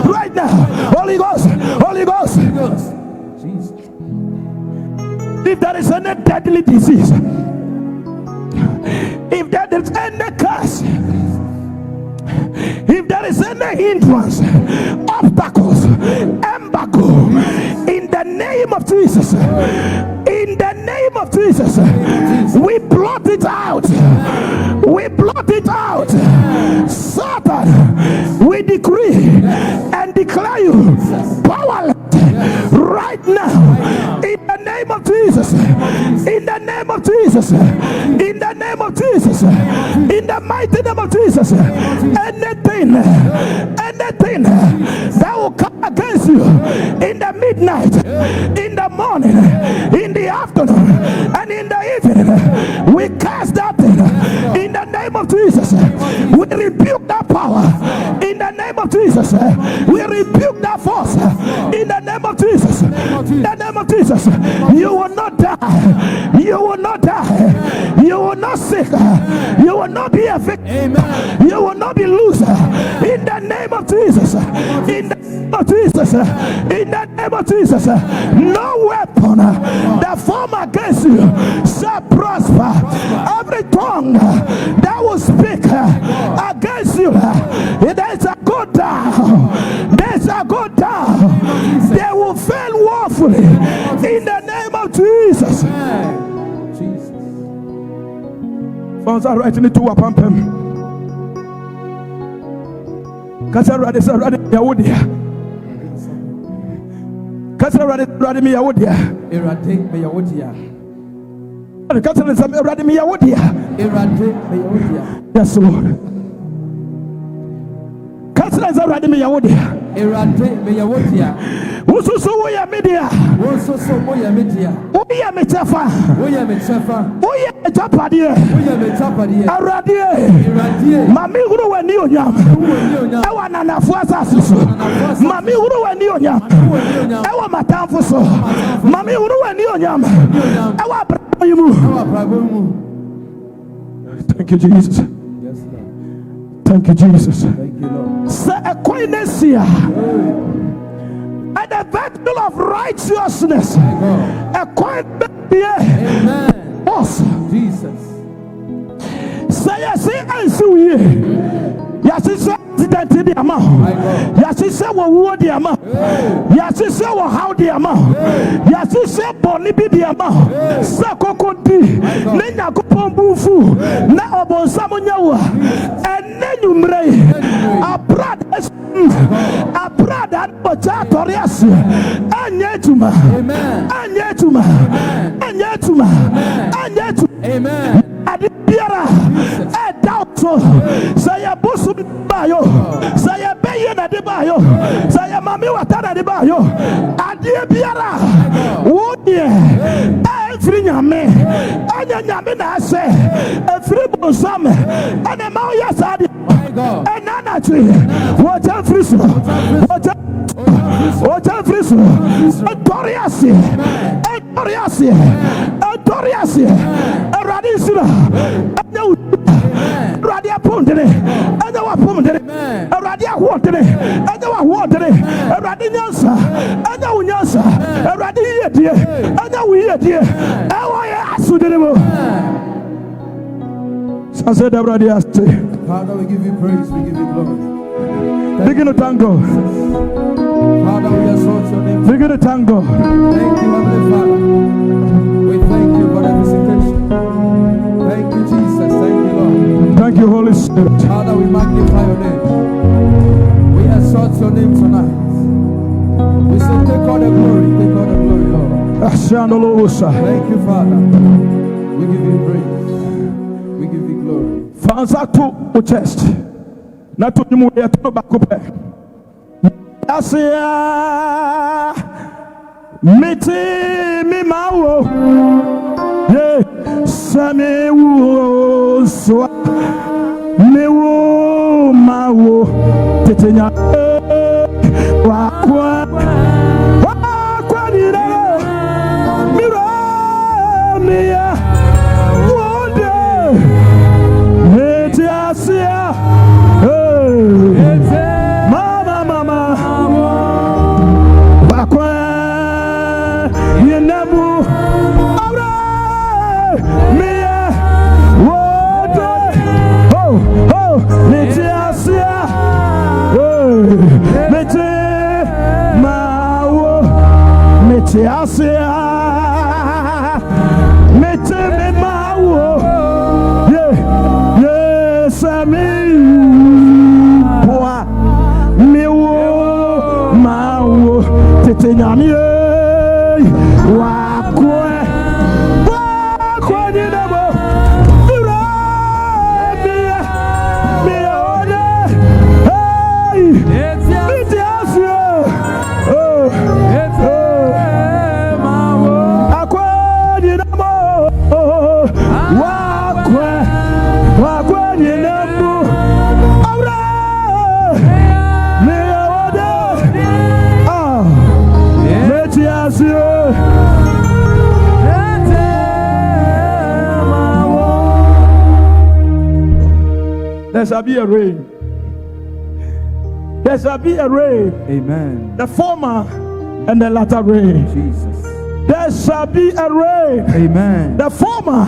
right now, Holy Ghost. Jesus. If there is any deadly disease, if there is any curse, if there is any hindrance, obstacles, embargo, in the name of Jesus, we blot it out. Satan, we decree and declare you powerless right now, in the name of Jesus, in the mighty name of Jesus. Anything that will come against you in the midnight, in the morning, in the afternoon, and in the evening, we cast that thing in the name of Jesus. We rebuke that power in the name of Jesus. We rebuke that force in the name of Jesus. In the name of Jesus, you will not die, you will not sick, you will not be a victim, you will not be loser. In the name of Jesus, in the name of Jesus, no weapon that form against you shall prosper. Every tongue that will speak against you, they shall go down. They will fail woefully in the name of Jesus. Phones are writing it to a pumpem. Kasarade Yawodia. Kasarade Yawodia. Erade Yawodia. Kasarade Yawodia. Erade Yawodia. Yes, Lord. Kasarade Yawodia. Erade Yawodia. Ususu woyɛ media. Wososo moyɛ media. Woyɛ me kyɛfa. Woyɛ me kyɛfa. Woyɛ me gyapadeɛ. Woyɛ me gyapadeɛ. Awurade. Awurade. Mame huru w'ani onyam. Ɛwɔ ananafo asase so. Mame huru w'ani onyam. Ɛwɔ matamfo so. Mame huru w'ani onyam. Ɛwɔ abrabɔ yi mu. Thank you, Jesus. Yes, Lord. Thank you, Jesus. Thank you, Lord. Say a koinonia and a vessel of righteousness. A koinonia. Amen. Boss. Jesus. Say I see and see we. Yes, it's accident in the amount. Yes, it's a war the amount. Yes, it's a how the amount. Yes, it's a bonny be the amount. Sakoko di. Nena kupombufu. Na obon samunyawa. And then you mray. A brother Bocha Torias. Anyetuma. Anyetuma. Anyetuma. Anyetuma. Amen. Adibiara. Doubtful. Say a bosom bayo. Say a bayon at the bayo. Say a mammy watana de bayo. Adibiara. Would ye? Every yame. And a yamina say. A free bosom. And a mauya sadi. And another tree. What a friso. What a friso. A Toriasi. A Toriasi. A Toriasi. A Radisula. Radia Pundere, and our Pundere, a Radia Water, and our water, a Radinasa, and our Yasa, a Radia dear, and our weird dear. How I ask you, I said, Radia. Father, we give you praise, we give you glory. Begin to tango. Father, we exalt your name. Begin to tango. Thank you, Heavenly Father. We thank you for the visitation. Thank you, Jesus. Thank you, Lord. Thank you, Holy Spirit. Father, we magnify your name. We exalt your name tonight. We say, take all the glory, Lord. Thank you, Father. We give you praise. We give you glory. Fansa to chest. Not to you, to back. Asia, miti mi mawo. Yeah, Sami wo so me wo mawo tetenya wa kwa ni na mira mia wode metiasia mama wa kwa yenamu Asia, mete me mawo, yes, I mean, boy, me wo mawo, tetenyami, wakwe, ni nabo, me ode, hey, mete Asia, there shall be a rain. There shall be a rain. Amen. The former and the latter rain. Jesus. There shall be a rain. Amen. The former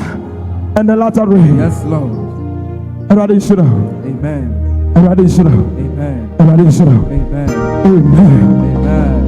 and the latter rain. Yes, Lord. Everybody should have. Amen. Everybody should have. Amen. Everybody should have. Amen. Amen. Amen.